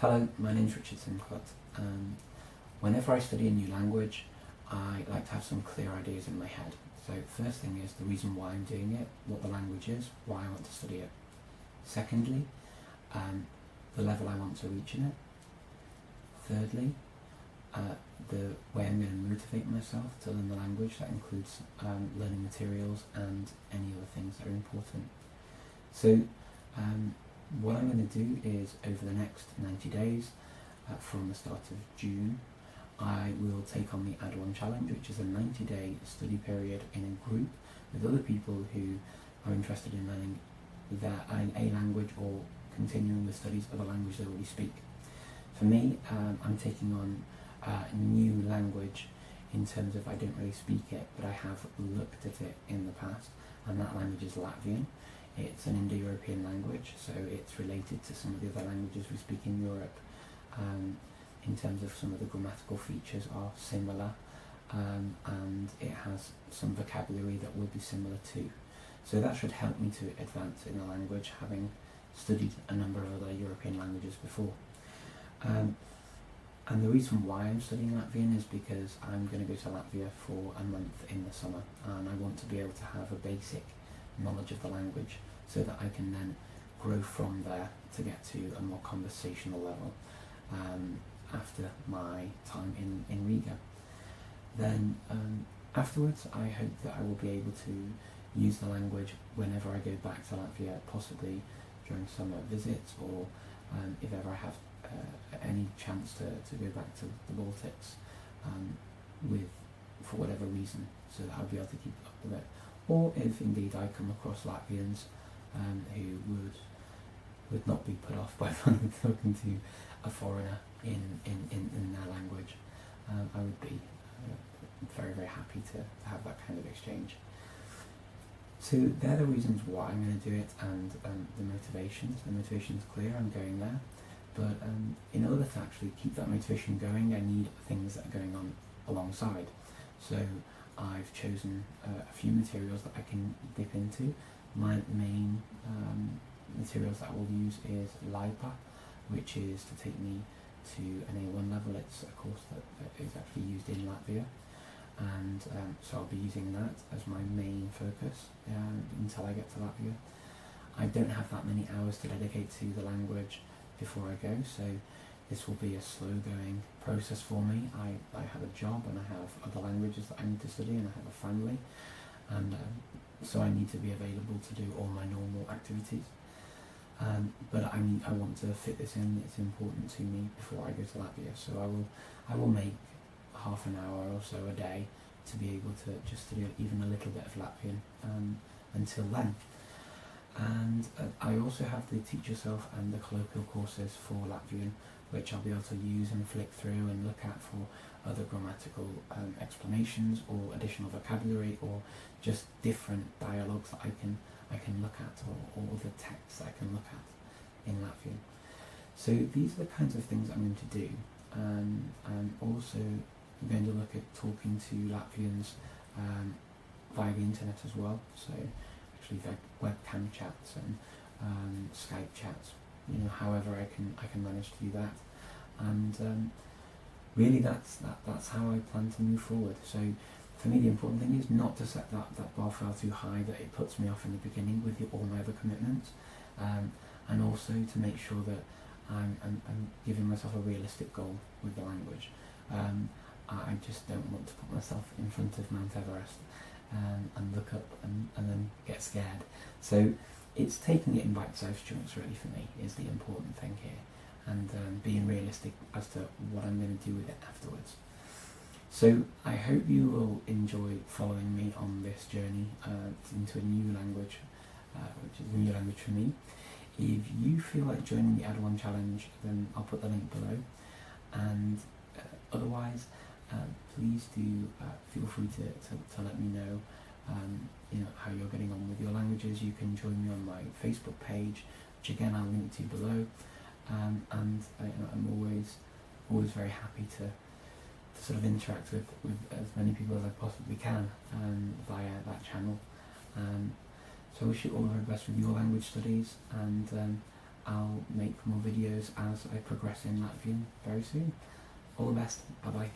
Hello, my name is Simcott. Whenever I study a new language, I like to have some clear ideas in my head. So first thing is the reason why I'm doing it, what the language is, why I want to study it. Secondly, the level I want to reach in it. Thirdly, the way I'm going to motivate myself to learn the language. That includes learning materials and any other things that are important. So what I'm going to do is, over the next 90 days, from the start of June, I will take on the Add1Challenge, which is a 90-day study period in a group with other people who are interested in learning a language or continuing the studies of a language they already speak. For me, I'm taking on a new language in terms of I don't really speak it, but I have looked at it in the past, and that language is Latvian. It's an Indo-European language, so it's related to some of the other languages we speak in Europe. In terms of some of the grammatical features are similar, and it has some vocabulary that will be similar too. So that should help me to advance in the language, having studied a number of other European languages before. And the reason why I'm studying Latvian is because I'm going to go to Latvia for a month in the summer, and I want to be able to have a basic knowledge of the language so that I can then grow from there to get to a more conversational level after my time in Riga. Then afterwards, I hope that I will be able to use the language whenever I go back to Latvia, possibly during summer visits, or if ever I have any chance to go back to the Baltics for whatever reason, so that I'll be able to keep up with it. Or if indeed I come across Latvians who would not be put off by talking to a foreigner in their language, I would be very, very happy to have that kind of exchange. So they're the reasons why I'm going to do it, and the motivations. The motivation's clear, I'm going there. But in order to actually keep that motivation going, I need things that are going on alongside. So I've chosen a few materials that I can dip into. My main materials that I will use is LIPA, which is to take me to an A1 level. It's a course that is actually used in Latvia, and so I'll be using that as my main focus until I get to Latvia. I don't have that many hours to dedicate to the language before I go, so this will be a slow-going process for me. I have a job, and I have other languages that I need to study, and I have a family, and so I need to be available to do all my normal activities. But I want to fit this in. It's important to me before I go to Latvia, so I will make half an hour or so a day to be able to just study even a little bit of Latvian until then. And I also have the Teach Yourself and the colloquial courses for Latvian, which I'll be able to use and flick through and look at for other grammatical explanations or additional vocabulary, or just different dialogues that I can look at, or other texts that I can look at in Latvian. So these are the kinds of things I'm going to do. I'm also going to look at talking to Latvians via the internet as well. So actually webcam chats and Skype chats, however I can manage to do that. And really that's how I plan to move forward. So for me, the important thing is not to set that bar far too high that it puts me off in the beginning with all my other commitments, and also to make sure that I'm giving myself a realistic goal with the language. I just don't want to put myself in front of Mount Everest and look up and then get scared. So it's taking it in bite-sized chunks really for me is the important thing here, and being realistic as to what I'm going to do with it afterwards. So I hope you will enjoy following me on this journey into a new language, which is a new language for me. If you feel like joining the Add1Challenge, then I'll put the link below, and otherwise please do feel free to let me know how you're getting on with your languages. You can join me on my Facebook page, which again I'll link to below, and I'm always very happy to sort of interact with as many people as I possibly can via that channel. So I wish you all the very best with your language studies, and I'll make more videos as I progress in Latvian very soon. All the best. Bye bye.